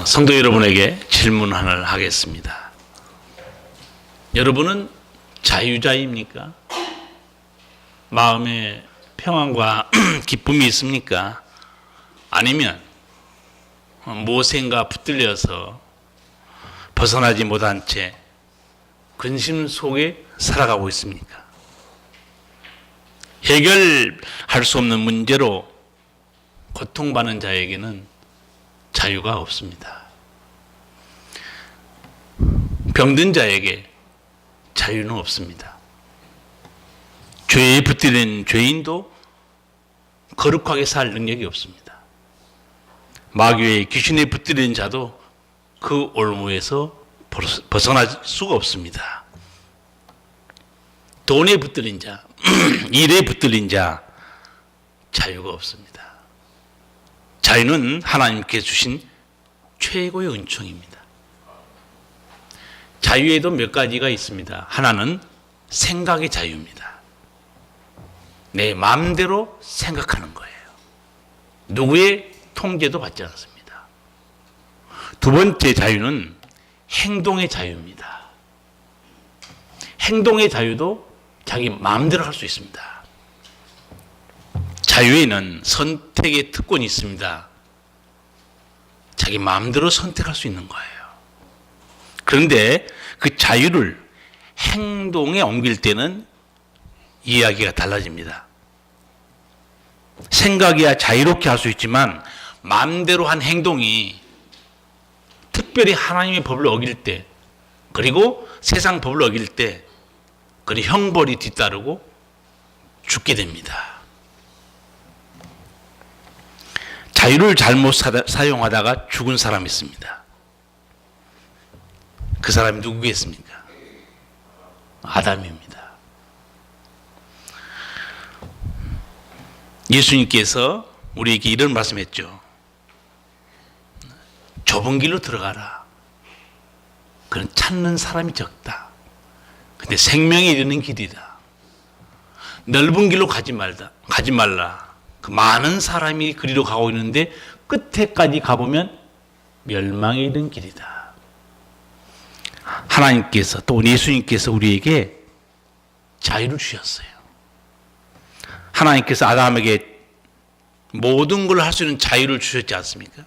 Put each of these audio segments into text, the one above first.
성도 여러분에게 질문 하나를 하겠습니다. 여러분은 자유자입니까? 마음에 평안과 기쁨이 있습니까? 아니면 모생과 붙들려서 벗어나지 못한 채 근심 속에 살아가고 있습니까? 해결할 수 없는 문제로 고통받는 자에게는 자유가 없습니다. 병든 자에게 자유는 없습니다. 죄에 붙들린 죄인도 거룩하게 살 능력이 없습니다. 마귀의 귀신에 붙들린 자도 그 올무에서 벗어날 수가 없습니다. 돈에 붙들린 자, 일에 붙들린 자, 자유가 없습니다. 자유는 하나님께 주신 최고의 은총입니다. 자유에도 몇 가지가 있습니다. 하나는 생각의 자유입니다. 내 마음대로 생각하는 거예요. 누구의 통제도 받지 않습니다. 두 번째 자유는 행동의 자유입니다. 행동의 자유도 자기 마음대로 할 수 있습니다. 자유에는 선택의 특권이 있습니다. 자기 마음대로 선택할 수 있는 거예요. 그런데 그 자유를 행동에 옮길 때는 이야기가 달라집니다. 생각이야 자유롭게 할 수 있지만 마음대로 한 행동이 특별히 하나님의 법을 어길 때, 그리고 세상 법을 어길 때 그리 형벌이 뒤따르고 죽게 됩니다. 자유를 잘못 사용하다가 죽은 사람이 있습니다. 그 사람이 누구겠습니까? 아담입니다. 예수님께서 우리에게 이런 말씀했죠. 좁은 길로 들어가라. 그건 찾는 사람이 적다. 근데 생명에 이르는 길이다. 넓은 길로 가지 말라. 그 많은 사람이 그리로 가고 있는데 끝에까지 가보면 멸망에 이른 길이다. 하나님께서 또 예수님께서 우리에게 자유를 주셨어요. 하나님께서 아담에게 모든 걸 할 수 있는 자유를 주셨지 않습니까?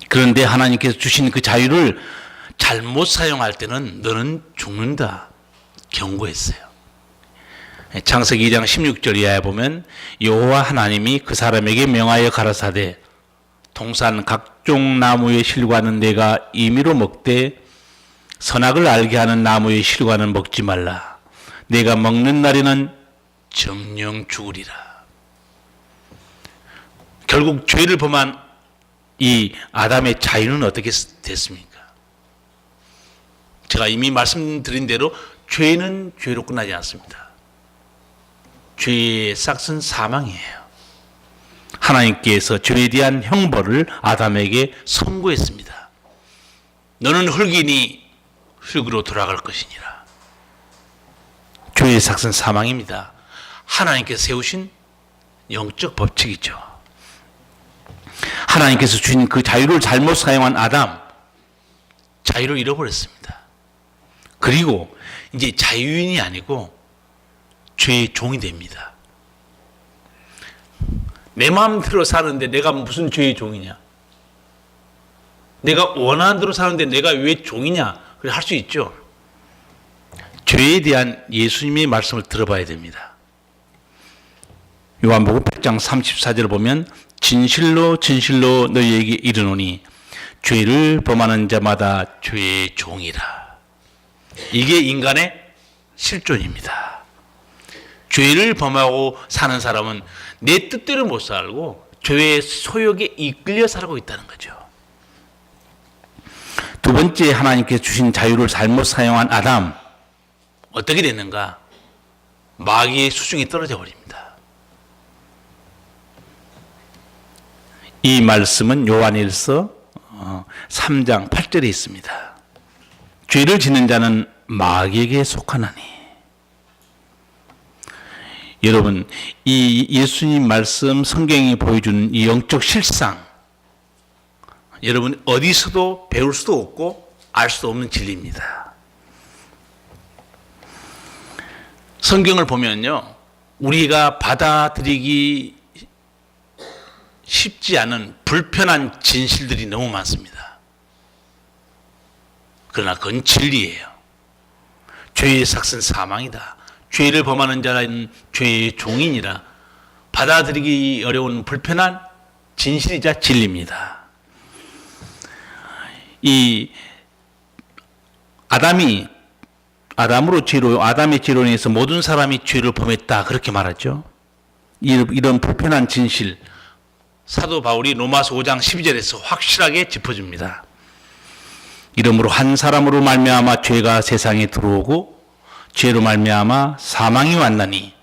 그런데 하나님께서 주신 그 자유를 잘못 사용할 때는 너는 죽는다 경고했어요. 창세기 2장 16절 이하에 보면 여호와 하나님이 그 사람에게 명하여 가라사대 동산 각종 나무의 실과는 내가 임의로 먹되 선악을 알게 하는 나무의 실과는 먹지 말라. 내가 먹는 날에는 정령 죽으리라. 결국 죄를 범한 이 아담의 자유는 어떻게 됐습니까? 제가 이미 말씀드린 대로 죄는 죄로 끝나지 않습니다. 죄의 싹은 사망이에요. 하나님께서 죄에 대한 형벌을 아담에게 선고했습니다. 너는 흙이니 흙으로 돌아갈 것이니라. 죄의 싹은 사망입니다. 하나님께서 세우신 영적 법칙이죠. 하나님께서 주신 그 자유를 잘못 사용한 아담, 자유를 잃어버렸습니다. 그리고 이제 자유인이 아니고 죄의 종이 됩니다. 내 마음대로 사는데 내가 무슨 죄의 종이냐? 내가 원하는 대로 사는데 내가 왜 종이냐? 그래 할 수 있죠. 죄에 대한 예수님의 말씀을 들어봐야 됩니다. 요한복음 8장 34절을 보면 진실로 진실로 너희에게 이르노니 죄를 범하는 자마다 죄의 종이라. 이게 인간의 실존입니다. 죄를 범하고 사는 사람은 내 뜻대로 못 살고 죄의 소욕에 이끌려 살고 있다는 거죠. 두 번째, 하나님께서 주신 자유를 잘못 사용한 아담, 어떻게 됐는가? 마귀의 수중에 떨어져 버립니다. 이 말씀은 요한일서 3장 8절에 있습니다. 죄를 짓는 자는 마귀에게 속하나니. 여러분, 이 예수님 말씀 성경이 보여주는 이 영적 실상, 여러분 어디서도 배울 수도 없고 알 수도 없는 진리입니다. 성경을 보면요, 우리가 받아들이기 쉽지 않은 불편한 진실들이 너무 많습니다. 그러나 그건 진리예요. 죄의 삭은 사망이다. 죄를 범하는 자는 죄의 종이니라. 받아들이기 어려운 불편한 진실이자 진리입니다. 이 아담의 죄로 인해서 모든 사람이 죄를 범했다, 그렇게 말하죠. 이런 불편한 진실, 사도 바울이 로마서 5장 12절에서 확실하게 짚어줍니다. 이러므로 한 사람으로 말미암아 죄가 세상에 들어오고 죄로 말미암아 사망이 왔나니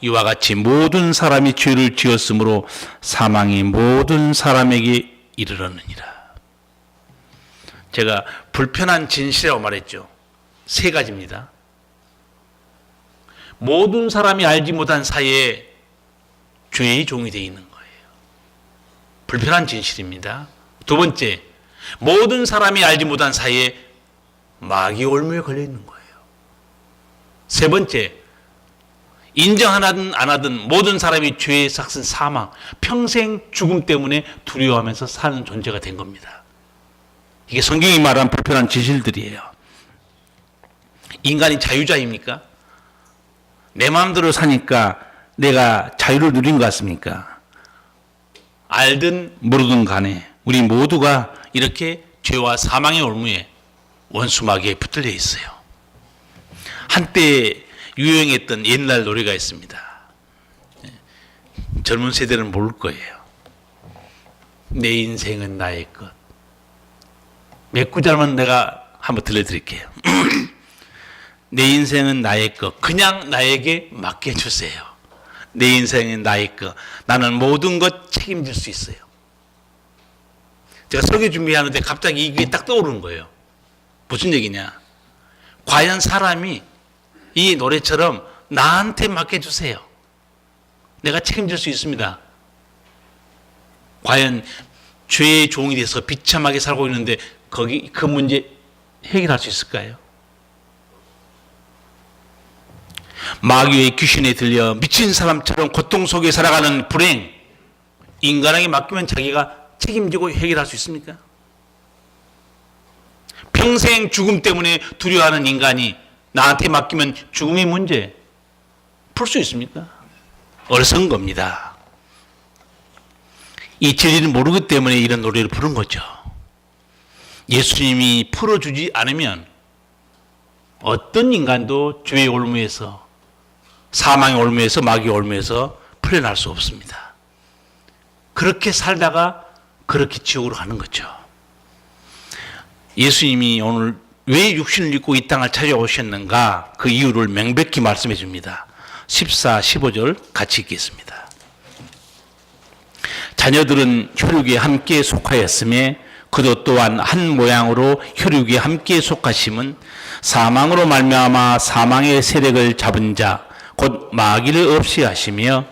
이와 같이 모든 사람이 죄를 지었으므로 사망이 모든 사람에게 이르렀느니라. 제가 불편한 진실이라고 말했죠. 세 가지입니다. 모든 사람이 알지 못한 사이에 죄의 종이 되어 있는 거예요. 불편한 진실입니다. 두 번째, 모든 사람이 알지 못한 사이에 마귀 올무에 걸려 있는 거예요. 세 번째, 인정하든 안 하든 모든 사람이 죄의 삭은 사망, 평생 죽음 때문에 두려워하면서 사는 존재가 된 겁니다. 이게 성경이 말한 불편한 진실들이에요. 인간이 자유자입니까? 내 마음대로 사니까 내가 자유를 누린 것 같습니까? 알든 모르든 간에 우리 모두가 이렇게 죄와 사망의 올무에 원수마귀에 붙들려 있어요. 한때 유행했던 옛날 노래가 있습니다. 젊은 세대는 모를 거예요. 내 인생은 나의 것. 몇 구절만 내가 한번 들려드릴게요. 내 인생은 나의 것. 그냥 나에게 맡겨주세요. 내 인생은 나의 것. 나는 모든 것 책임질 수 있어요. 제가 설교 준비하는데 갑자기 이게 딱 떠오르는 거예요. 무슨 얘기냐? 과연 사람이 이 노래처럼 나한테 맡겨주세요. 내가 책임질 수 있습니다. 과연 죄의 종이 돼서 비참하게 살고 있는데 그 문제 해결할 수 있을까요? 마귀의 귀신에 들려 미친 사람처럼 고통 속에 살아가는 불행, 인간에게 맡기면 자기가 책임지고 해결할 수 있습니까? 평생 죽음 때문에 두려워하는 인간이 나한테 맡기면 죽음의 문제 풀 수 있습니까? 어리석은 겁니다. 이 진리를 모르기 때문에 이런 노래를 부른 거죠. 예수님이 풀어주지 않으면 어떤 인간도 죄의 올무에서, 사망의 올무에서, 마귀의 올무에서 풀려날 수 없습니다. 그렇게 살다가 그렇게 지옥으로 가는 거죠. 예수님이 오늘 왜 육신을 입고 이 땅을 찾아오셨는가, 그 이유를 명백히 말씀해 줍니다. 14, 15절 같이 읽겠습니다. 자녀들은 혈육에 함께 속하였음에 그도 또한 한 모양으로 혈육에 함께 속하심은 사망으로 말미암아 사망의 세력을 잡은 자 곧 마귀를 없이 하시며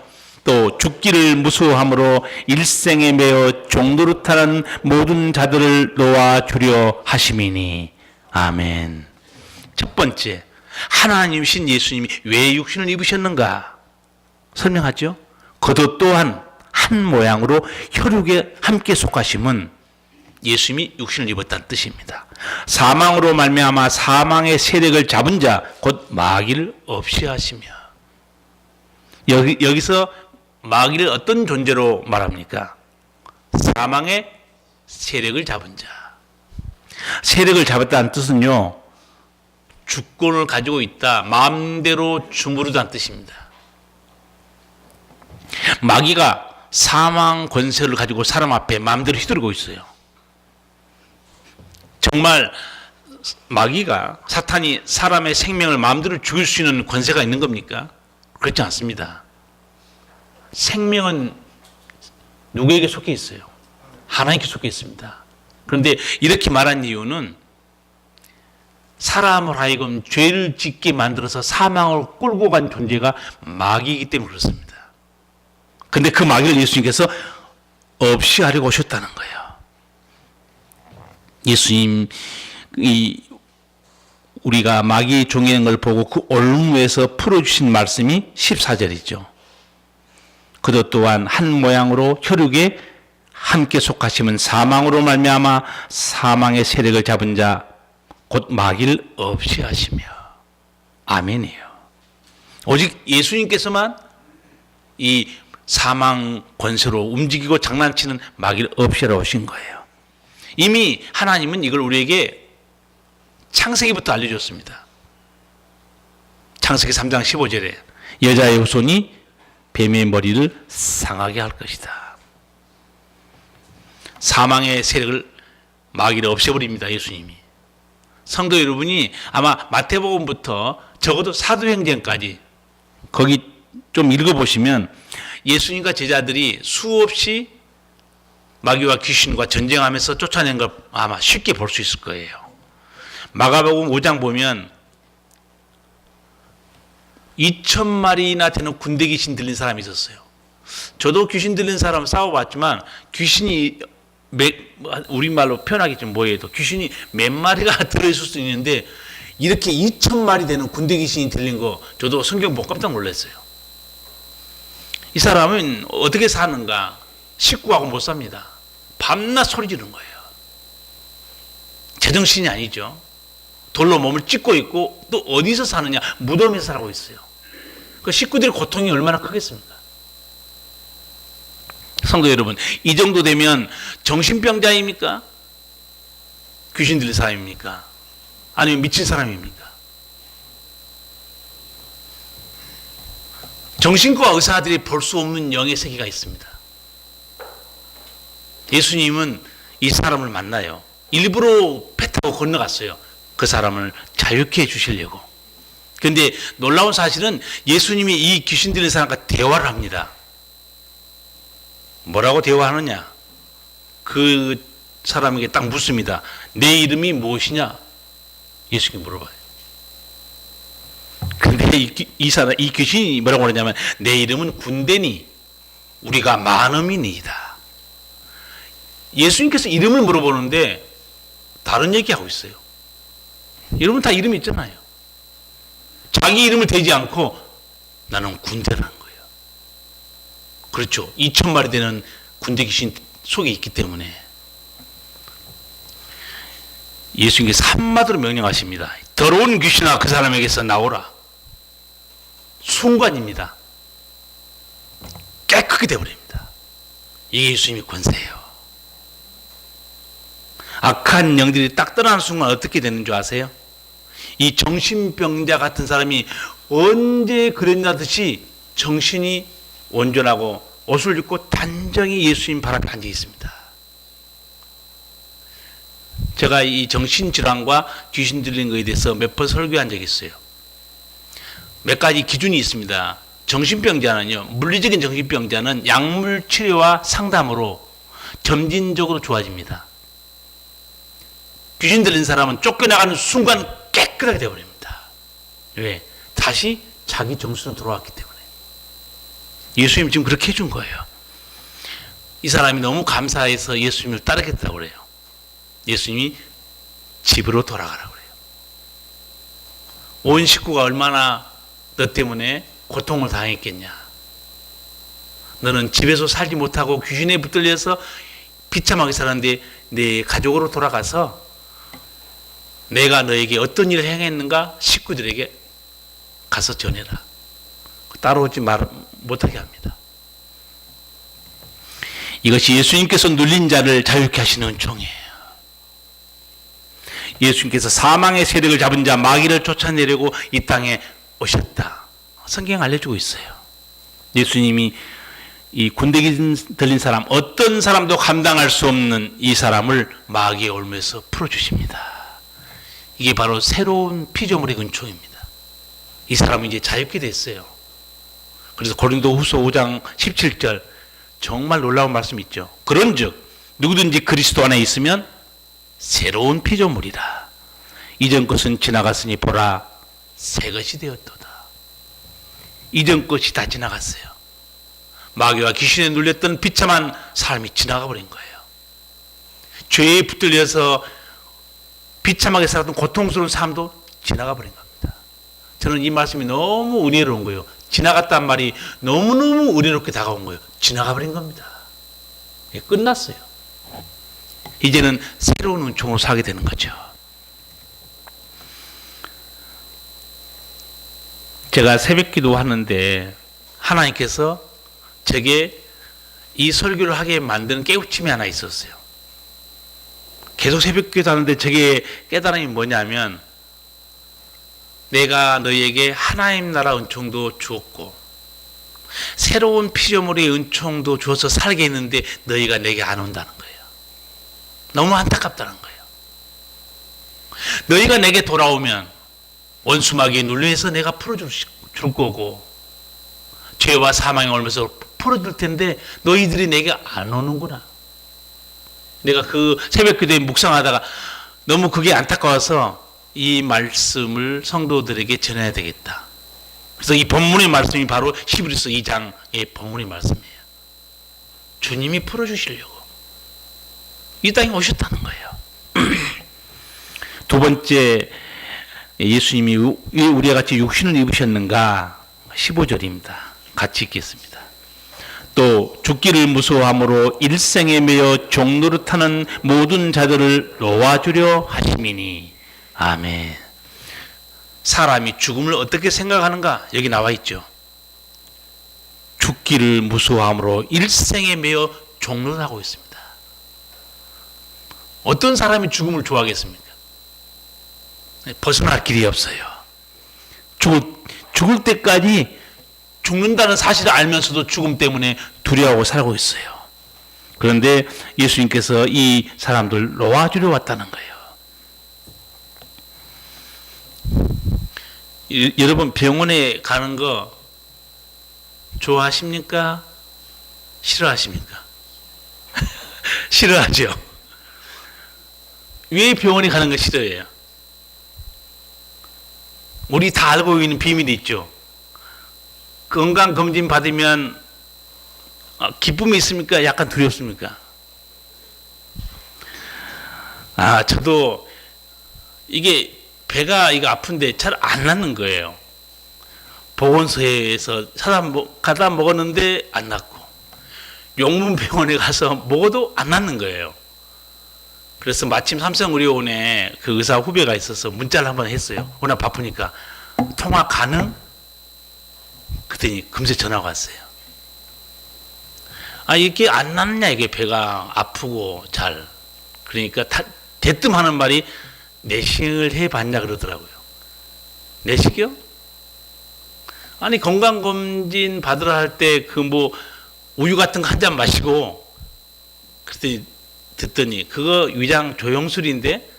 또 죽기를 무수함으로 일생에 매어 종노릇하는 모든 자들을 놓아주려 하심이니. 아멘. 첫 번째, 하나님이신 예수님이 왜 육신을 입으셨는가 설명하죠. 그도 또한 한 모양으로 혈육에 함께 속하심은 예수님이 육신을 입었다는 뜻입니다. 사망으로 말미암아 사망의 세력을 잡은 자 곧 마귀를 없이 하시며. 여기서 마귀를 어떤 존재로 말합니까? 사망의 세력을 잡은 자. 세력을 잡았다는 뜻은요, 주권을 가지고 있다, 마음대로 주무르다는 뜻입니다. 마귀가 사망 권세를 가지고 사람 앞에 마음대로 휘두르고 있어요. 정말 마귀가, 사탄이 사람의 생명을 마음대로 죽일 수 있는 권세가 있는 겁니까? 그렇지 않습니다. 생명은 누구에게 속해 있어요? 하나님께 속해 있습니다. 그런데 이렇게 말한 이유는 사람을 하여금 죄를 짓게 만들어서 사망을 끌고 간 존재가 마귀이기 때문에 그렇습니다. 그런데 그 마귀를 예수님께서 없이 하려고 오셨다는 거예요. 예수님 우리가 마귀의 종이는 걸 보고 그 올무에서 풀어주신 말씀이 14절이죠. 그도 또한 한 모양으로 혈육에 함께 속하시면 사망으로 말미암아 사망의 세력을 잡은 자 곧 마귀를 없이 하시며. 아멘이에요. 오직 예수님께서만 이 사망 권세로 움직이고 장난치는 마귀를 없애러 오신 거예요. 이미 하나님은 이걸 우리에게 창세기부터 알려줬습니다. 창세기 3장 15절에 여자의 후손이 뱀의 머리를 상하게 할 것이다. 사망의 세력을 마귀를 없애버립니다. 예수님이. 성도 여러분이 아마 마태복음부터 적어도 사도행전까지 거기 좀 읽어보시면 예수님과 제자들이 수없이 마귀와 귀신과 전쟁하면서 쫓아낸 걸 아마 쉽게 볼 수 있을 거예요. 마가복음 5장 보면 2,000마리나 되는 군대 귀신 들린 사람이 있었어요. 저도 귀신 들린 사람 싸워봤지만 귀신이 우리말로 표현하기 좀 뭐해도 귀신이 몇 마리가 들어있을 수 있는데 이렇게 2,000마리 되는 군대 귀신이 들린 거 저도 성경 보고 깜짝 놀랐어요. 이 사람은 어떻게 사는가? 식구하고 못 삽니다. 밤낮 소리 지르는 거예요. 제정신이 아니죠. 돌로 몸을 찢고 있고 또 어디서 사느냐? 무덤에서 살고 있어요. 그 식구들의 고통이 얼마나 크겠습니까? 성도 여러분, 이 정도 되면 정신병자입니까? 귀신 들린 사람입니까? 아니면 미친 사람입니까? 정신과 의사들이 볼 수 없는 영의 세계가 있습니다. 예수님은 이 사람을 만나요. 일부러 배 타고 건너갔어요. 그 사람을 자유케 해주시려고. 그런데 놀라운 사실은 예수님이 이 귀신 들린 사람과 대화를 합니다. 뭐라고 대화하느냐? 그 사람에게 딱 묻습니다. 내 이름이 무엇이냐? 예수님이 물어봐요. 근데 이 귀신이 뭐라고 그러냐면 내 이름은 군대니 우리가 많음이니이다. 예수님께서 이름을 물어보는데 다른 얘기하고 있어요. 여러분 다 이름이 있잖아요. 자기 이름을 대지 않고 나는 군대라는 거예요. 그렇죠. 2,000마리 되는 군대 귀신 속에 있기 때문에 예수님께서 한마디로 명령하십니다. 더러운 귀신아 그 사람에게서 나오라. 순간입니다. 깨끗이 되어버립니다. 이게 예수님의 권세예요. 악한 영들이 딱 떠나는 순간 어떻게 되는 줄 아세요? 이 정신병자 같은 사람이 언제 그랬나 듯이 정신이 온전하고 옷을 입고 단정히 예수님 발 앞에 앉아 있습니다. 제가 이 정신질환과 귀신 들린 것에 대해서 몇 번 설교한 적이 있어요. 몇 가지 기준이 있습니다. 정신병자는요, 물리적인 정신병자는 약물 치료와 상담으로 점진적으로 좋아집니다. 귀신 들린 사람은 쫓겨나가는 순간 깨끗하게 되어버립니다. 왜? 다시 자기 정신으로 돌아왔기 때문에. 예수님 지금 그렇게 해준 거예요. 이 사람이 너무 감사해서 예수님을 따르겠다고 그래요. 예수님이 집으로 돌아가라고 그래요. 온 식구가 얼마나 너 때문에 고통을 당했겠냐. 너는 집에서 살지 못하고 귀신에 붙들려서 비참하게 살았는데 내 가족으로 돌아가서 내가 너에게 어떤 일을 행했는가 식구들에게 가서 전해라. 따라오지 못하게 합니다. 이것이 예수님께서 눌린 자를 자유케 하시는 은총이에요. 예수님께서 사망의 세력을 잡은 자 마귀를 쫓아내려고 이 땅에 오셨다. 성경 알려주고 있어요. 예수님이 이 군대 들린 사람, 어떤 사람도 감당할 수 없는 이 사람을 마귀의 올무에서 풀어주십니다. 이게 바로 새로운 피조물의 은총입니다. 이 사람이 이제 자유케 됐어요. 그래서 고린도후서 5장 17절 정말 놀라운 말씀 있죠. 그런즉 누구든지 그리스도 안에 있으면 새로운 피조물이라. 이전 것은 지나갔으니 보라 새 것이 되었도다. 이전 것이 다 지나갔어요. 마귀와 귀신에 눌렸던 비참한 삶이 지나가 버린 거예요. 죄에 붙들려서 비참하게 살았던 고통스러운 삶도 지나가 버린 겁니다. 저는 이 말씀이 너무 은혜로운 거예요. 지나갔단 말이 너무너무 은혜롭게 다가온 거예요. 지나가 버린 겁니다. 예, 끝났어요. 이제는 새로운 은총으로 살게 되는 거죠. 제가 새벽 기도 하는데 하나님께서 제게 이 설교를 하게 만드는 깨우침이 하나 있었어요. 계속 새벽 기도 하는데 제게 깨달음이 뭐냐면, 내가 너희에게 하나님 나라 은총도 주었고 새로운 피조물의 은총도 주어서 살게 했는데 너희가 내게 안 온다는 거예요. 너무 안타깝다는 거예요. 너희가 내게 돌아오면 원수마귀에 눌려서 내가 풀어줄 거고 죄와 사망에 옮겨서 풀어줄 텐데 너희들이 내게 안 오는구나. 내가 그 새벽 기도에 묵상하다가 너무 그게 안타까워서 이 말씀을 성도들에게 전해야 되겠다. 그래서 이 본문의 말씀이 바로 히브리서 2장의 본문의 말씀이에요. 주님이 풀어주시려고 이 땅에 오셨다는 거예요. 두 번째, 예수님이 왜 우리와 같이 육신을 입으셨는가? 15절입니다. 같이 읽겠습니다. 또 죽기를 무서워함으로 일생에 매여 종노릇하는 모든 자들을 놓아주려 하심이니. 아멘. 사람이 죽음을 어떻게 생각하는가? 여기 나와 있죠. 죽기를 무서워함으로 일생에 매여 종노릇하고 있습니다. 어떤 사람이 죽음을 좋아하겠습니까? 벗어날 길이 없어요. 죽을 때까지 죽는다는 사실을 알면서도 죽음 때문에 두려워하고 살고 있어요. 그런데 예수님께서 이 사람들 놓아주려 왔다는 거예요. 여러분, 병원에 가는 거 좋아하십니까? 싫어하십니까? 싫어하죠. 왜 병원에 가는 거 싫어해요? 우리 다 알고 있는 비밀이 있죠. 건강검진 받으면 기쁨이 있습니까? 약간 두렵습니까? 저도 이게 배가 이거 아픈데 잘 안 낫는 거예요. 보건소에서 가다 먹었는데 안 낫고, 용문병원에 가서 먹어도 안 낫는 거예요. 그래서 마침 삼성의료원에 그 의사 후배가 있어서 문자를 한번 했어요. 워낙 바쁘니까. 통화 가능? 그랬더니 금세 전화가 왔어요. 이게 안 낫냐, 이게 배가 아프고 잘. 그러니까 대뜸 하는 말이 내시경을 해봤냐 그러더라고요. 내시경? 건강검진 받으러 할 때 우유 같은 거 한 잔 마시고, 그랬더니 듣더니 그거 위장 조영술인데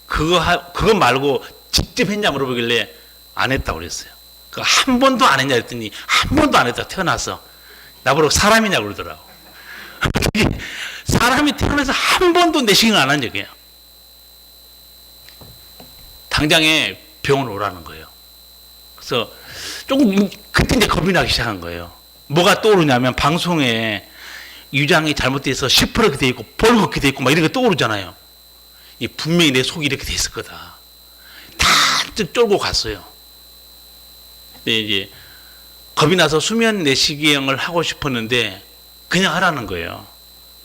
그거 말고 직접 했냐 물어보길래 안 했다고 그랬어요. 그 한 번도 안 했냐 그랬더니 한 번도 안 했다, 태어나서. 나보고 사람이냐 그러더라고. 사람이 태어나서 한 번도 내시경을 안 한 적이에요. 당장에 병원 오라는 거예요. 그래서 조금 그때 이제 겁이 나기 시작한 거예요. 뭐가 떠오르냐면, 방송에 위장이 잘못돼서 시퍼렇게 돼 있고 벌겋게 돼 있고 막 이런 게 떠오르잖아요. 분명히 내 속이 이렇게 돼 있을 거다. 다 쫄고 갔어요. 근데 이제 겁이 나서 수면 내시경을 하고 싶었는데 그냥 하라는 거예요.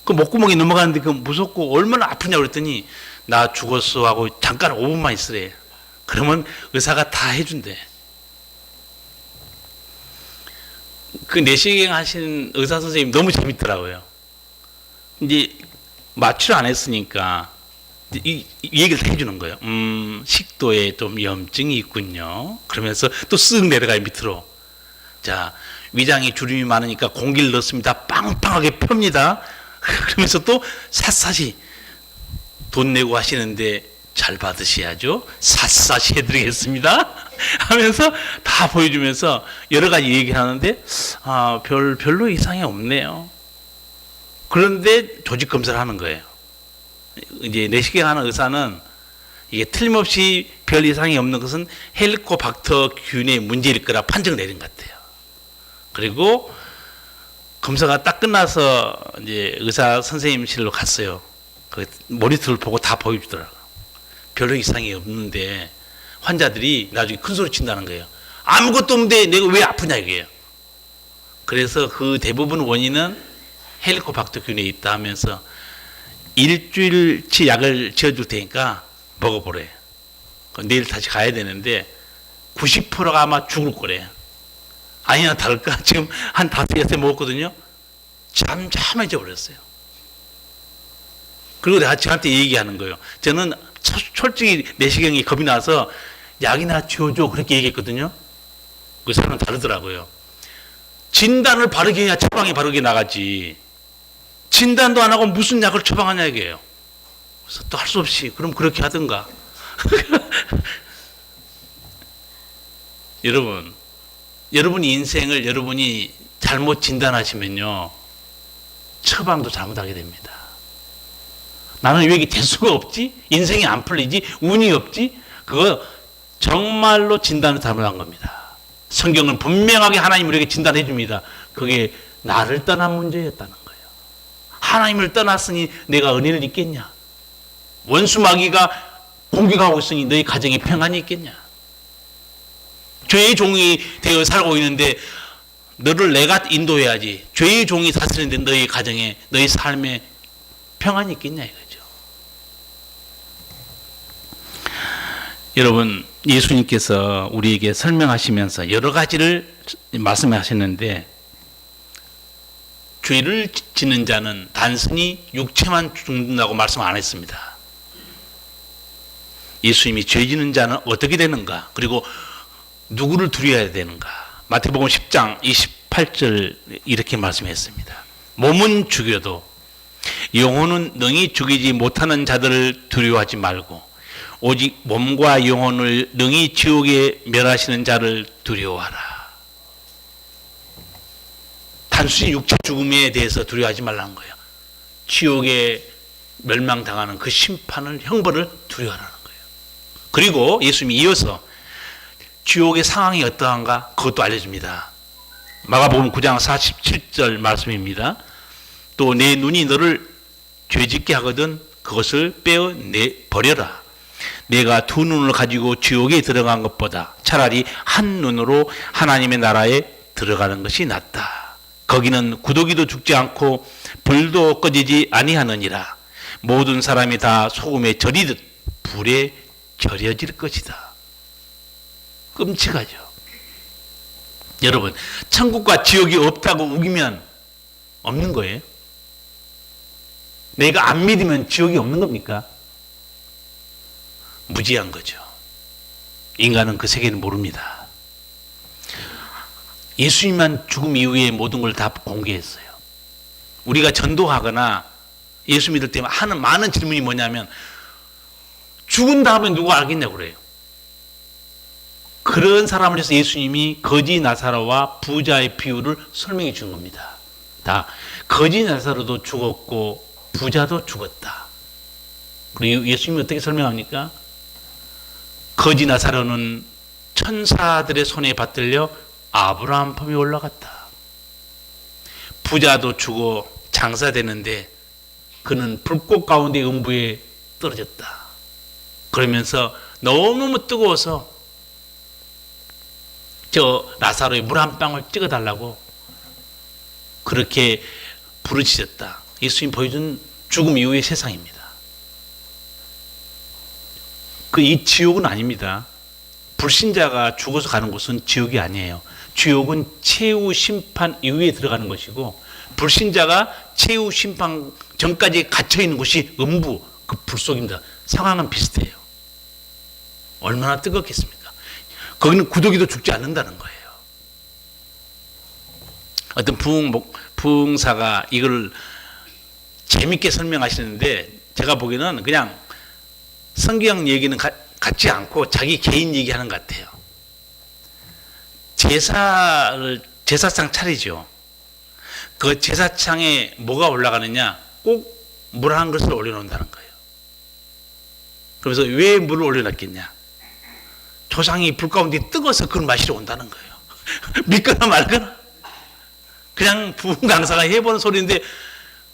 그 목구멍이 넘어가는데 그 무섭고 얼마나 아프냐고 그랬더니 나 죽었어 하고 잠깐 5분만 있으래. 그러면 의사가 다 해준대. 그 내시경 하신 의사 선생님 너무 재밌더라고요. 이제 마취를 안 했으니까 이 얘기를 다 해주는 거예요. 식도에 좀 염증이 있군요. 그러면서 또 쓱 내려가요, 밑으로. 자, 위장에 주름이 많으니까 공기를 넣습니다. 빵빵하게 펴니다. 그러면서 또 샅샅이 돈 내고 하시는데 잘 받으셔야죠. 샅샅이 해드리겠습니다. 하면서 다 보여주면서 여러 가지 얘기를 하는데, 별로 이상이 없네요. 그런데 조직 검사를 하는 거예요. 이제 내시경 하는 의사는 이게 틀림없이 별 이상이 없는 것은 헬리코박터균의 문제일 거라 판정을 내린 것 같아요. 그리고 검사가 딱 끝나서 이제 의사 선생님실로 갔어요. 그 모니터를 보고 다 보여주더라고요. 별로 이상이 없는데 환자들이 나중에 큰 소리 친다는 거예요. 아무것도 없는데 내가 왜 아프냐 이거예요. 그래서 그 대부분 원인은 헬리코박터균에 있다 하면서 일주일치 약을 지어줄 테니까 먹어보래. 내일 다시 가야 되는데 90%가 아마 죽을 거래. 아니나 다를까 지금 한 5-6회 먹었거든요. 잠잠해져 버렸어요. 그리고 내가 저한테 얘기하는 거예요. 저는 솔직히 내시경이 겁이 나서 약이나 지어줘 그렇게 얘기했거든요. 그 사람은 다르더라고요. 진단을 바르게 해야 처방이 바르게 나가지. 진단도 안 하고 무슨 약을 처방하냐 이게요. 그래서 또 할 수 없이 그럼 그렇게 하든가. 여러분이 인생을 여러분이 잘못 진단하시면요. 처방도 잘못하게 됩니다. 나는 왜 이게 대수가 없지? 인생이 안 풀리지? 운이 없지? 그거 정말로 진단을 잘못한 겁니다. 성경은 분명하게 하나님 우리에게 진단해 줍니다. 그게 나를 떠난 문제였다는 거예요. 하나님을 떠났으니 내가 은혜를 잊겠냐? 원수 마귀가 공격하고 있으니 너희 가정에 평안이 있겠냐? 죄의 종이 되어 살고 있는데 너를 내가 인도해야지. 죄의 종이 다스리는데 너희 가정에 너희 삶에 평안이 있겠냐 이거죠. 여러분 예수님께서 우리에게 설명하시면서 여러 가지를 말씀하셨는데 죄를 짓는 자는 단순히 육체만 죽는다고 말씀 안 했습니다. 예수님이 죄 짓는 자는 어떻게 되는가? 그리고 누구를 두려워야 되는가? 마태복음 10장 28절 이렇게 말씀했습니다. 몸은 죽여도 영혼은 능히 죽이지 못하는 자들을 두려워하지 말고 오직 몸과 영혼을 능히 지옥에 멸하시는 자를 두려워하라. 단순히 육체 죽음에 대해서 두려워하지 말라는 거예요. 지옥에 멸망당하는 그 심판을 형벌을 두려워하라는 거예요. 그리고 예수님이 이어서 지옥의 상황이 어떠한가 그것도 알려줍니다. 마가복음 9장 47절 말씀입니다. 또 내 눈이 너를 죄짓게 하거든 그것을 버려라. 내가 두 눈을 가지고 지옥에 들어간 것보다 차라리 한 눈으로 하나님의 나라에 들어가는 것이 낫다. 거기는 구더기도 죽지 않고 불도 꺼지지 아니하느니라. 모든 사람이 다 소금에 절이듯 불에 절여질 것이다. 끔찍하죠. 여러분, 천국과 지옥이 없다고 우기면 없는 거예요? 내가 안 믿으면 지옥이 없는 겁니까? 무지한 거죠. 인간은 그 세계를 모릅니다. 예수님만 죽음 이후에 모든 걸 다 공개했어요. 우리가 전도하거나 예수 믿을 때 하는 많은 질문이 뭐냐면 죽은 다음에 누가 알겠냐고 그래요. 그런 사람을 위해서 예수님이 거지 나사로와 부자의 비유를 설명해 준 겁니다. 다 거지 나사로도 죽었고 부자도 죽었다. 그리고 예수님이 어떻게 설명합니까? 거지 나사로는 천사들의 손에 받들려 아브라함 품에 올라갔다. 부자도 죽어 장사되는데 그는 불꽃 가운데 음부에 떨어졌다. 그러면서 너무너무 뜨거워서 저 나사로의 물 한 방울 찍어달라고 그렇게 부르짖었다. 예수님 보여준 죽음 이후의 세상입니다. 이 지옥은 아닙니다. 불신자가 죽어서 가는 곳은 지옥이 아니에요. 지옥은 최후 심판 이후에 들어가는 것이고 불신자가 최후 심판 전까지 갇혀 있는 곳이 음부 그 불속입니다. 상황은 비슷해요. 얼마나 뜨겁겠습니까? 거기는 구더기도 죽지 않는다는 거예요. 어떤 부흥사가 이걸 재밌게 설명하시는데 제가 보기에는 그냥 성경 얘기는 같지 않고 자기 개인 얘기하는 것 같아요. 제사상 차리죠. 그 제사창에 뭐가 올라가느냐? 꼭 물 한 그릇을 올려놓는다는 거예요. 그래서 왜 물을 올려놨겠냐? 조상이 불 가운데 뜨거워서 그걸 마시러 온다는 거예요. 믿거나 말거나. 그냥 부흥 강사가 해보는 소리인데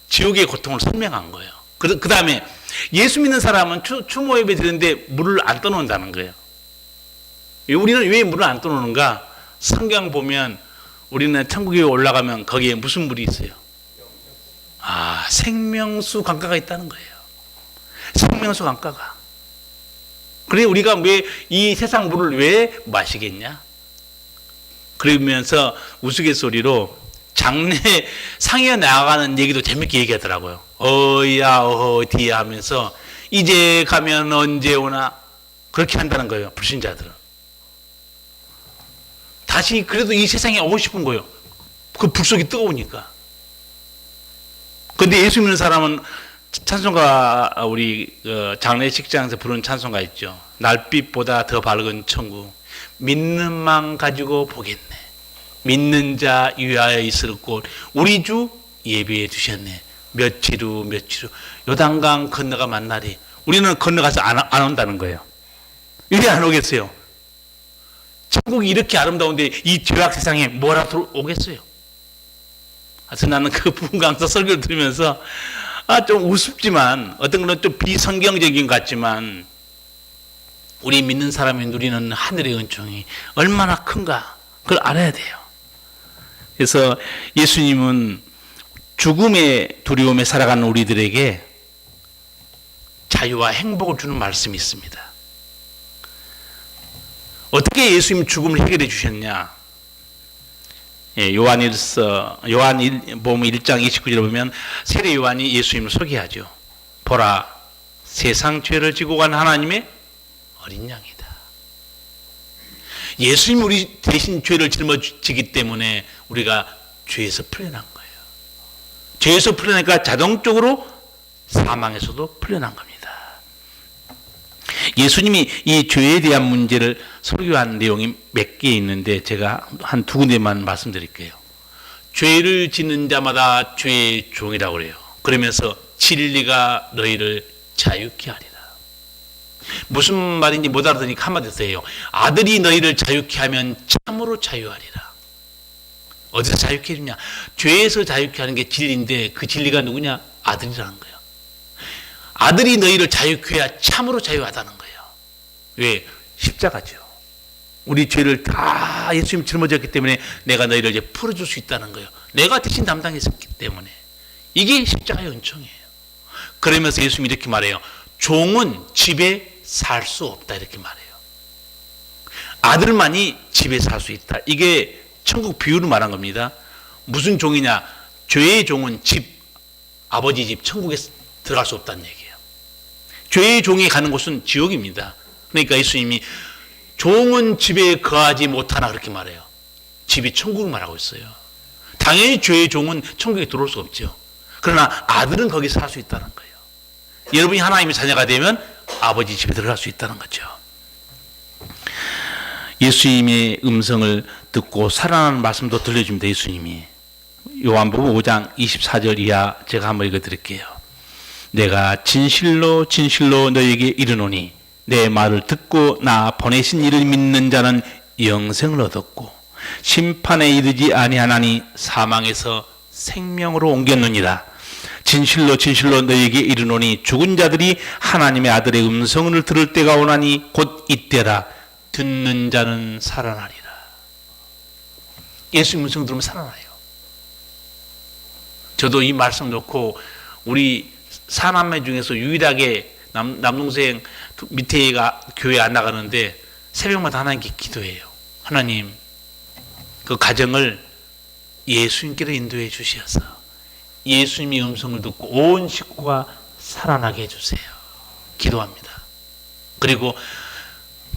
지옥의 고통을 설명한 거예요. 그 다음에 예수 믿는 사람은 추모 예배 드리는데 물을 안 떠놓는다는 거예요. 우리는 왜 물을 안 떠놓는가? 성경 보면 우리는 천국에 올라가면 거기에 무슨 물이 있어요? 생명수 강가가 있다는 거예요. 생명수 강가가. 그래 우리가 왜 이 세상 물을 왜 마시겠냐? 그러면서 우스갯소리로 장례 상에 나가는 얘기도 재밌게 얘기하더라고요. 어야 어디야 하면서 이제 가면 언제 오나 그렇게 한다는 거예요. 불신자들은. 다시 그래도 이 세상에 오고 싶은 거예요. 그 불속이 뜨거우니까. 근데 예수 믿는 사람은 찬송가 우리 장례식장에서 부르는 찬송가 있죠. 날빛보다 더 밝은 천국 믿는만 가지고 보겠네. 믿는 자 위하여 있을 곳 우리 주 예비해 두셨네. 며칠 후 요단강 건너가 만나리. 우리는 건너가서 안 온다는 거예요. 왜 안 오겠어요? 천국이 이렇게 아름다운데 이 죄악 세상에 뭐라 오겠어요? 그래서 나는 그 부분 강사 설교를 들으면서 좀 우습지만 어떤 거는 좀 비성경적인 것 같지만 우리 믿는 사람이 누리는 하늘의 은총이 얼마나 큰가 그걸 알아야 돼요. 그래서 예수님은 죽음의 두려움에 살아가는 우리들에게 자유와 행복을 주는 말씀이 있습니다. 어떻게 예수님 죽음을 해결해 주셨냐? 요한일서 요한복음 1장 29절에 보면 세례 요한이 예수님을 소개하죠. 보라 세상 죄를 지고 간 하나님의 어린 양이다. 예수님이 우리 대신 죄를 짊어지기 때문에 우리가 죄에서 풀려난 거예요. 죄에서 풀려나니까 자동적으로 사망에서도 풀려난 겁니다. 예수님이 이 죄에 대한 문제를 설교한 내용이 몇 개 있는데 제가 한 두 군데만 말씀드릴게요. 죄를 짓는 자마다 죄의 종이라고 그래요. 그러면서 진리가 너희를 자유케 하리라. 무슨 말인지 못 알아듣으니까 한마디 더 해요. 아들이 너희를 자유케 하면 참으로 자유하리라. 어디서 자유케 해주냐? 죄에서 자유케 하는 게 진리인데 그 진리가 누구냐? 아들이라는 거예요. 아들이 너희를 자유케 해야 참으로 자유하다는 거예요. 왜? 십자가죠. 우리 죄를 다 예수님이 짊어졌기 때문에 내가 너희를 이제 풀어줄 수 있다는 거예요. 내가 대신 담당했기 때문에. 이게 십자가의 은총이에요. 그러면서 예수님이 이렇게 말해요. 종은 집에 살 수 없다 이렇게 말해요. 아들만이 집에 살 수 있다. 이게 천국 비유를 말한 겁니다. 무슨 종이냐? 죄의 종은 아버지 집 천국에 들어갈 수 없다는 얘기예요. 죄의 종이 가는 곳은 지옥입니다. 그러니까 예수님이 종은 집에 거하지 못하나 그렇게 말해요. 집이 천국을 말하고 있어요. 당연히 죄의 종은 천국에 들어올 수 없죠. 그러나 아들은 거기서 살 수 있다는 거예요. 여러분이 하나님의 자녀가 되면 아버지 집에 들어갈 수 있다는 거죠. 예수님의 음성을 듣고 살아나는 말씀도 들려줍니다. 예수님이 요한복음 5장 24절 이하 제가 한번 읽어드릴게요. 내가 진실로 진실로 너에게 이르노니 내 말을 듣고 나 보내신 이를 믿는 자는 영생을 얻었고 심판에 이르지 아니하나니 사망에서 생명으로 옮겼느니라. 진실로 진실로 너에게 이르노니 죽은 자들이 하나님의 아들의 음성을 들을 때가 오나니 곧 이때라. 듣는 자는 살아나리라. 예수님 음성 들으면 살아나요. 저도 이 말씀 놓고 우리 사남매 중에서 유일하게 남동생 밑에가 교회 안 나가는데 새벽마다 하나님께 기도해요. 하나님 그 가정을 예수님께로 인도해 주셔서 예수님의 음성을 듣고 온 식구가 살아나게 해주세요. 기도합니다. 그리고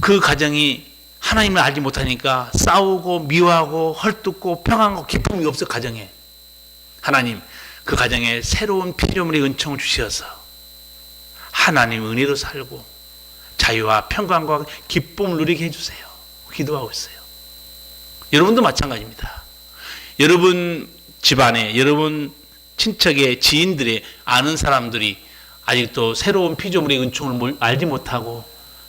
그 가정이 하나님을 알지 못하니까 싸우고 미워하고 헐뜯고 평안하고 기쁨이 없어 가정에. 하나님 그 가정에 새로운 피조물의 은총을 주셔서 하나님 은혜로 살고 자유와 평강과 기쁨을 누리게 해주세요. 기도하고 있어요. 여러분도 마찬가지입니다. 여러분 집안에 여러분 친척의 지인들의 아는 사람들이 아직도 새로운 피조물의 은총을 알지 못하고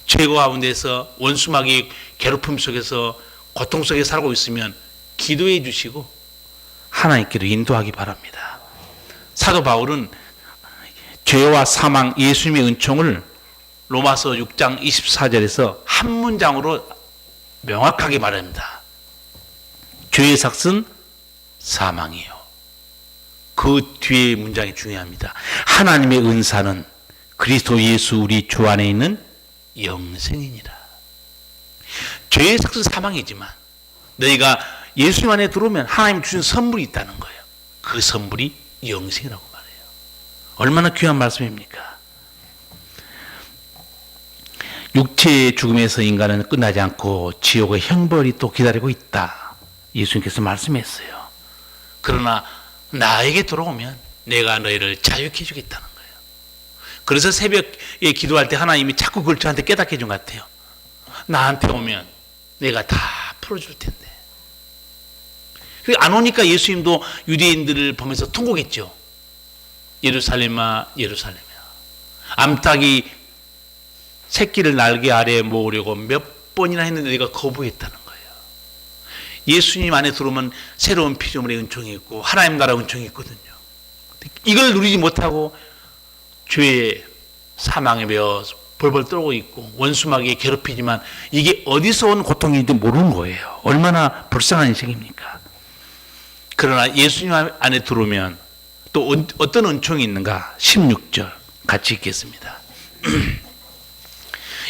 죄 가운데서 원수마귀의 괴롭힘 속에서 고통 속에 살고 있으면 기도해 주시고 하나님께로 인도하기 바랍니다. 사도 바울은 죄와 사망, 예수님의 은총을 로마서 6장 24절에서 한 문장으로 명확하게 말합니다. 죄의 삭은 사망이요. 그 뒤에 문장이 중요합니다. 하나님의 은사는 그리스도 예수 우리 주 안에 있는 영생이니라. 죄의 삭은 사망이지만 너희가 예수 안에 들어오면 하나님 주신 선물이 있다는 거예요. 그 선물이 영생이라고 말해요. 얼마나 귀한 말씀입니까? 육체의 죽음에서 인간은 끝나지 않고 지옥의 형벌이 또 기다리고 있다. 예수님께서 말씀했어요. 그러나 나에게 들어오면 내가 너희를 자유케 해주겠다는 거예요. 그래서 새벽에 기도할 때 하나님이 자꾸 그걸 저한테 깨닫게 해준 것 같아요. 나한테 오면 내가 다 풀어줄 텐데. 안 오니까 예수님도 유대인들을 보면서 통곡했죠. 예루살렘아 예루살렘아, 암탉이 새끼를 날개 아래에 모으려고 몇 번이나 했는데 내가 거부했다는 거예요. 예수님 안에 들어오면 새로운 피조물의 은총이 있고 하나님 나라 은총이 있거든요. 이걸 누리지 못하고 죄의 사망에 매여 벌벌 떨고 있고 원수마귀에 괴롭히지만 이게 어디서 온 고통인지 모르는 거예요. 얼마나 불쌍한 인생입니까? 그러나 예수님 안에 들어오면 또 어떤 은총이 있는가? 16절 같이 읽겠습니다.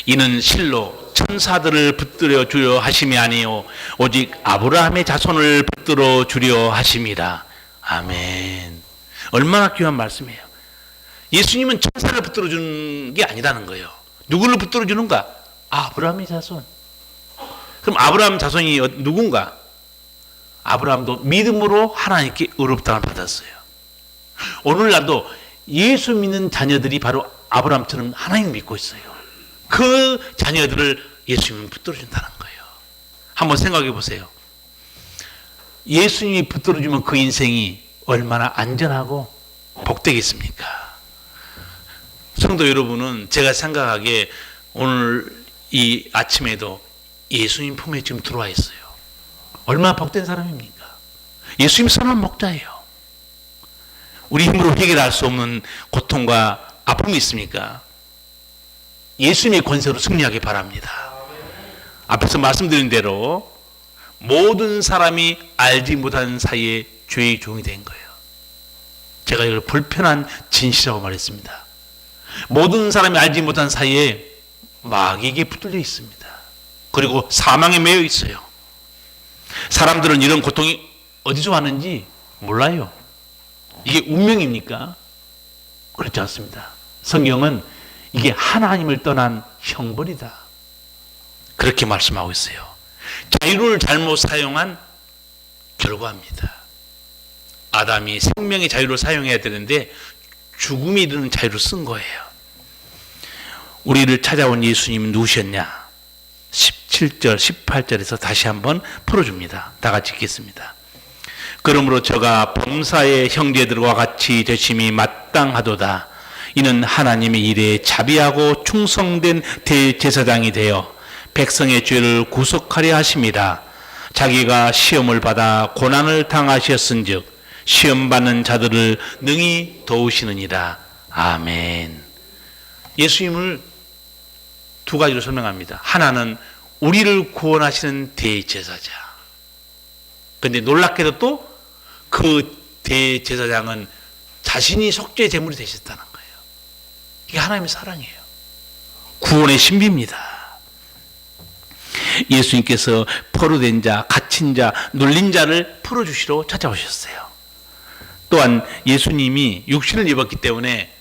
이는 실로 천사들을 붙들어 주려 하심이 아니요 오직 아브라함의 자손을 붙들어 주려 하심이라. 아멘. 얼마나 귀한 말씀이에요. 예수님은 천사를 붙들어 주는 게 아니라는 거예요. 누구를 붙들어 주는가? 아브라함의 자손. 그럼 아브라함 자손이 누군가? 아브라함도 믿음으로 하나님께 의롭다함을 받았어요. 오늘날도 예수 믿는 자녀들이 바로 아브라함처럼 하나님 믿고 있어요. 그 자녀들을 예수님은 붙들어 준다는 거예요. 한번 생각해 보세요. 예수님이 붙들어 주면 그 인생이 얼마나 안전하고 복되겠습니까? 성도 여러분은 제가 생각하기에 오늘 이 아침에도 예수님 품에 지금 들어와 있어요. 얼마나 복된 사람입니까? 예수님 선한 목자예요. 우리 힘으로 해결할 수 없는 고통과 아픔이 있습니까? 예수님의 권세로 승리하기 바랍니다. 앞에서 말씀드린 대로 모든 사람이 알지 못하는 사이에 죄의 종이 된 거예요. 제가 이걸 불편한 진실이라고 말했습니다. 모든 사람이 알지 못한 사이에 마귀에게 붙들려 있습니다. 그리고 사망에 매여 있어요. 사람들은 이런 고통이 어디서 왔는지 몰라요. 이게 운명입니까? 그렇지 않습니다. 성경은 이게 하나님을 떠난 형벌이다. 그렇게 말씀하고 있어요. 자유를 잘못 사용한 결과입니다. 아담이 생명의 자유를 사용해야 되는데 죽음이 이르는 자유를 쓴 거예요. 우리를 찾아온 예수님은 누구셨냐? 17절, 18절에서 다시 한번 풀어줍니다. 다 같이 읽겠습니다. 그러므로 저가 범사의 형제들과 같이 되심이 마땅하도다. 이는 하나님의 일에 자비하고 충성된 대제사장이 되어 백성의 죄를 구속하려 하심이라. 자기가 시험을 받아 고난을 당하셨은즉 시험받는 자들을 능히 도우시느니라. 아멘. 예수님을 두 가지로 설명합니다. 하나는 우리를 구원하시는 대제사장. 그런데 놀랍게도 또 그 대제사장은 자신이 속죄 제물이 되셨다는 거예요. 이게 하나님의 사랑이에요. 구원의 신비입니다. 예수님께서 포로된 자, 갇힌 자, 눌린 자를 풀어주시러 찾아오셨어요. 또한 예수님이 육신을 입었기 때문에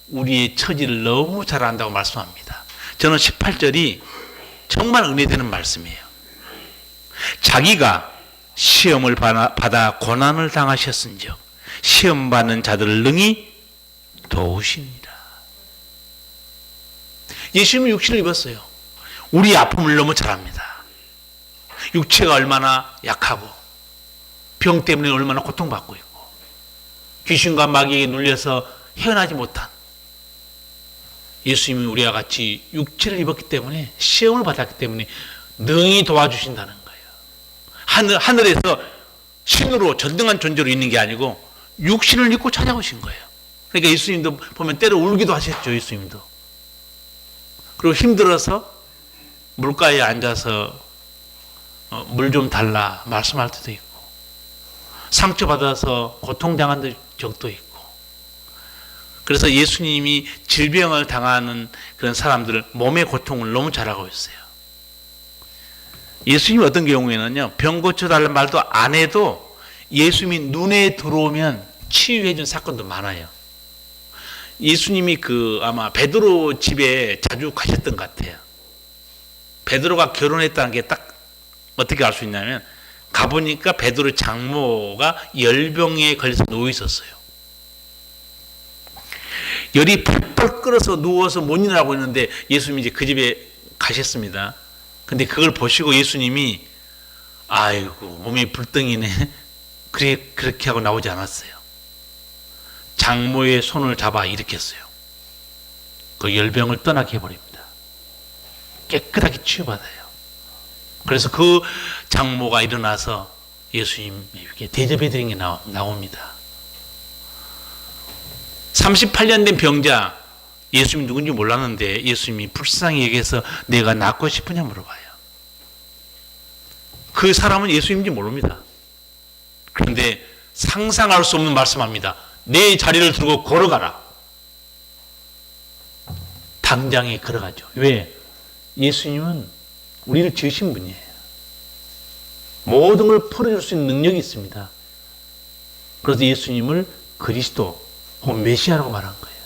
우리의 처지를 너무 잘 안다고 말씀합니다. 저는 18절이 정말 은혜되는 말씀이에요. 자기가 시험을 받아 고난을 당하셨은즉 시험받는 자들을 능히 도우시니라. 예수님은 육신을 입었어요. 우리 아픔을 너무 잘 압니다. 육체가 얼마나 약하고 병 때문에 얼마나 고통받고 있고 귀신과 마귀에게 눌려서 헤어나지 못한 예수님이 우리와 같이 육체를 입었기 때문에 시험을 받았기 때문에 능히 도와주신다는 거예요. 하늘에서 신으로 전등한 존재로 있는 게 아니고 육신을 입고 찾아오신 거예요. 그러니까 예수님도 보면 때로 울기도 하셨죠. 예수님도. 그리고 힘들어서 물가에 앉아서 물 좀 달라 말씀할 때도 있고, 상처받아서 고통당한 적도 있고. 그래서 예수님이 질병을 당하는 그런 사람들을 몸의 고통을 너무 잘 알고 있어요. 예수님이 어떤 경우에는요, 병 고쳐달라는 말도 안 해도 예수님이 눈에 들어오면 치유해 준 사건도 많아요. 예수님이 아마 베드로 집에 자주 가셨던 것 같아요. 베드로가 결혼했다는 게 딱 어떻게 알 수 있냐면, 가보니까 베드로 장모가 열병에 걸려서 누워 있었어요. 열이 펄펄 끓어서 누워서 못 일어나고 있는데 예수님이 이제 그 집에 가셨습니다. 근데 그걸 보시고 예수님이 아이고 몸이 불덩이네 그렇게 하고 나오지 않았어요. 장모의 손을 잡아 일으켰어요. 그 열병을 떠나게 해버립니다. 깨끗하게 치유받아요. 그래서 그 장모가 일어나서 예수님에게 대접해드린 게 나옵니다. 38년 된 병자, 예수님이 누군지 몰랐는데 예수님이 불쌍히 얘기해서 내가 낫고 싶으냐 물어봐요. 그 사람은 예수님인지 모릅니다. 그런데 상상할 수 없는 말씀합니다. 내 자리를 들고 걸어가라. 당장에 걸어가죠. 왜? 예수님은 우리를 지으신 분이에요. 모든 걸 풀어줄 수 있는 능력이 있습니다. 그래서 예수님을 그리스도 혹은 메시아라고 말한 거예요.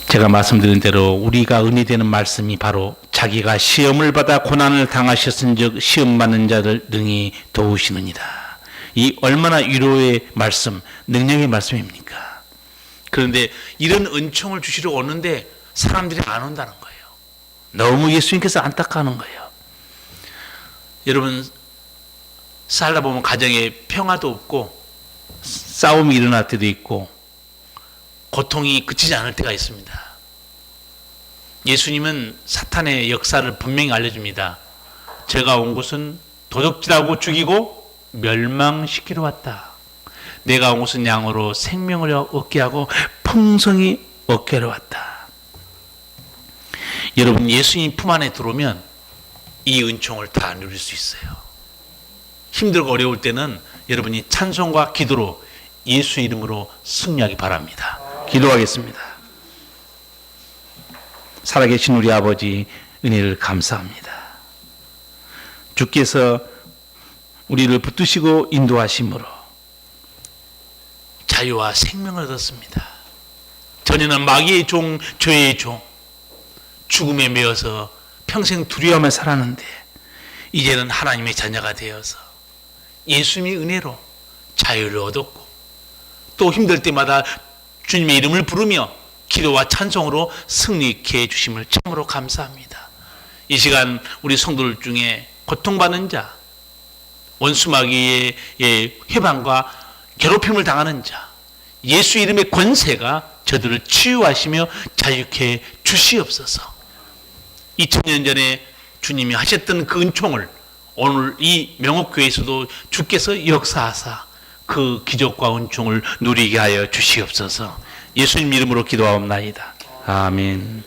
제가 말씀드린 대로 우리가 은혜 되는 말씀이 바로 자기가 시험을 받아 고난을 당하셨은즉 시험 받는 자를 능히 도우시느니라. 이 얼마나 위로의 말씀, 능력의 말씀입니까? 그런데 이런 은총을 주시러 오는데 사람들이 안 온다는 거예요. 너무 예수님께서 안타까워하는 거예요. 여러분, 살다 보면 가정에 평화도 없고 싸움이 일어날 때도 있고 고통이 그치지 않을 때가 있습니다. 예수님은 사탄의 역사를 분명히 알려줍니다. 제가 온 것은 도적질하고 죽이고 멸망시키러 왔다. 내가 온 것은 양으로 생명을 얻게 하고 풍성히 얻게 하러 왔다. 여러분, 예수님 품 안에 들어오면 이 은총을 다 누릴 수 있어요. 힘들고 어려울 때는 여러분이 찬송과 기도로 예수 이름으로 승리하기 바랍니다. 기도하겠습니다. 살아계신 우리 아버지, 은혜를 감사합니다. 주께서 우리를 붙드시고 인도하심으로 자유와 생명을 얻었습니다. 전에는 마귀의 종, 죄의 종, 죽음에 매여서 평생 두려워하며 살았는데 이제는 하나님의 자녀가 되어서 예수님의 은혜로 자유를 얻었고 또 힘들 때마다 주님의 이름을 부르며 기도와 찬송으로 승리케 해주심을 참으로 감사합니다. 이 시간 우리 성도들 중에 고통받는 자, 원수마귀의 회방과 괴롭힘을 당하는 자, 예수 이름의 권세가 저들을 치유하시며 자유케 주시옵소서. 2000년 전에 주님이 하셨던 그 은총을 오늘 이 명옥교회에서도 주께서 역사하사 그 기적과 은총을 누리게 하여 주시옵소서. 예수님 이름으로 기도하옵나이다. 아멘.